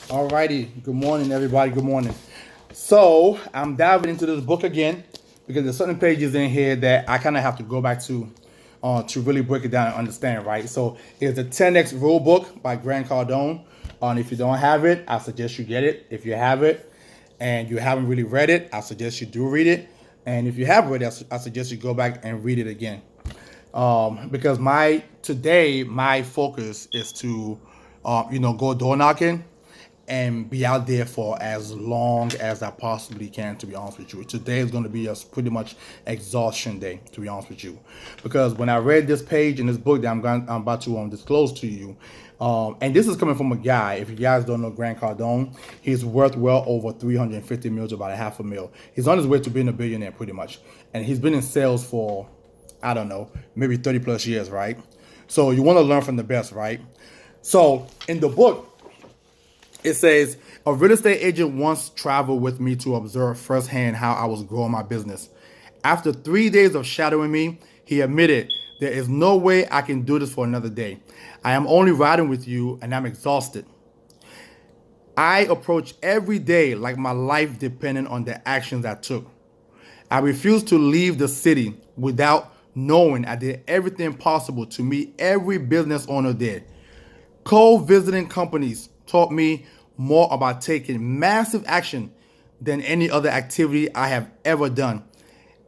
Alrighty, good morning, everybody. Good morning. So I'm diving into this book again because there's certain pages in here that I kind of have to go back to really break it down and understand, right? So it's the 10x Rule Book by Grant Cardone. And if you don't have it, I suggest you get it. If you have it and you haven't really read it, I suggest you do read it. And if you have read it, I suggest you go back and read it again. Because my focus is to, go door knocking and be out there for as long as I possibly can, to be honest with you. Today is going to be a pretty much exhaustion day, to be honest with you. Because when I read this page in this book that I'm about to disclose to you, and this is coming from a guy, if you guys don't know Grant Cardone, he's worth well over 350 mil to about a half a mil. He's on his way to being a billionaire pretty much. And he's been in sales for, I don't know, maybe 30 plus years, right? So you want to learn from the best, right? So in the book, it says, a real estate agent once traveled with me to observe firsthand how I was growing my business. After 3 days of shadowing me, he admitted, there is no way I can do this for another day. I am only riding with you and I'm exhausted. I approach every day like my life depended on the actions I took. I refused to leave the city without knowing I did everything possible to meet every business owner there. Co-visiting companies taught me more about taking massive action than any other activity I have ever done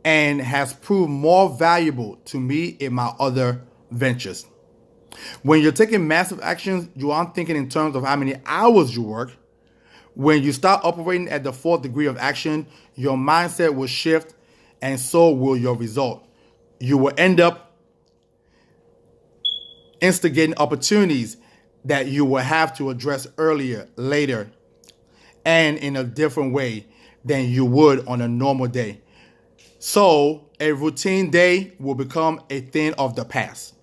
and has proved more valuable to me in my other ventures. When you're taking massive actions, you aren't thinking in terms of how many hours you work. When you start operating at the fourth degree of action, your mindset will shift and so will your result. You will end up instigating opportunities that you will have to address earlier, later, and in a different way than you would on a normal day. So a routine day will become a thing of the past.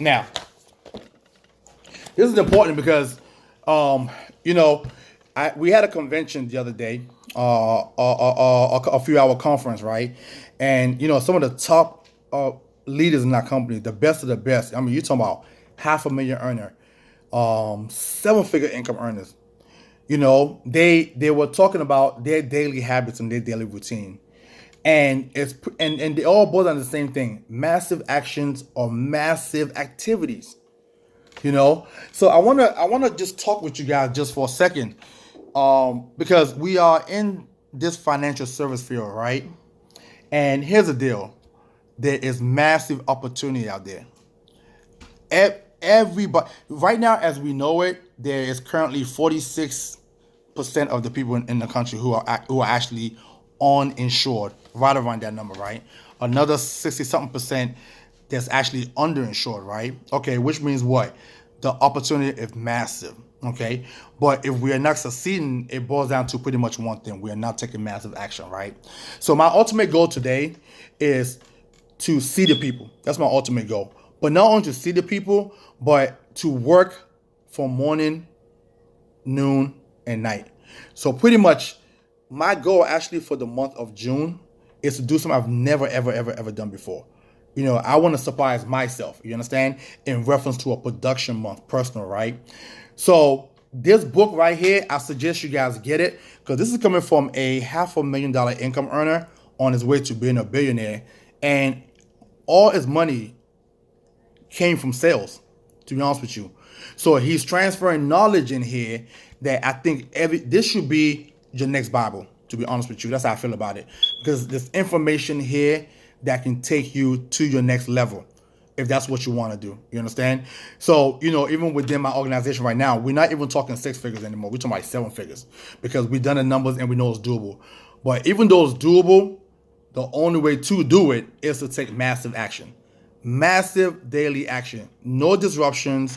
Now, this is important because, um, you know, we had a convention the other day, a few hour conference, right? And some of the top leaders in that company, the best of the best. I mean, you're talking about half a million earner, seven figure income earners. They were talking about their daily habits and their daily routine, and they all boil down to the same thing: massive actions or massive activities. So I wanna just talk with you guys just for a second, because we are in this financial service field, right? And here's the deal: there is massive opportunity out there. Everybody right now, as we know it, there is currently 46% of the people in the country who are actually uninsured, right around that number, right? Another 60 something percent that's actually underinsured, right? Okay, which means what? The opportunity is massive. Okay, but if we are not succeeding, it boils down to pretty much one thing: we are not taking massive action, right? So my ultimate goal today is to see the people. That's my ultimate goal. But not only to see the people, but to work from morning, noon, and night. So pretty much my goal actually for the month of June is to do something I've never, ever, ever, ever done before. I want to surprise myself, you understand, in reference to a production month, personal, right? So this book right here, I suggest you guys get it because this is coming from a $500,000 income earner on his way to being a billionaire. And all his money came from sales, to be honest with you. So he's transferring knowledge in here that I think this should be your next Bible, to be honest with you. That's how I feel about it. Because there's information here that can take you to your next level if that's what you want to do. You understand? So, even within my organization right now, we're not even talking six figures anymore. We're talking like seven figures because we've done the numbers and we know it's doable. But even though it's doable, the only way to do it is to take massive action. Massive daily action. No disruptions,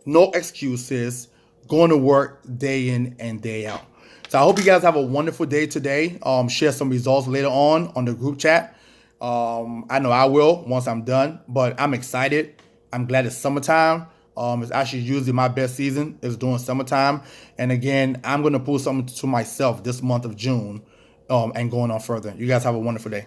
no excuses, going to work day in and day out. So I hope you guys have a wonderful day today. Share some results later on the group chat. I know I will once I'm done, but I'm excited. I'm glad it's summertime. It's actually usually my best season is during summertime. And again, I'm going to pull something to myself this month of June, and going on further. You guys have a wonderful day.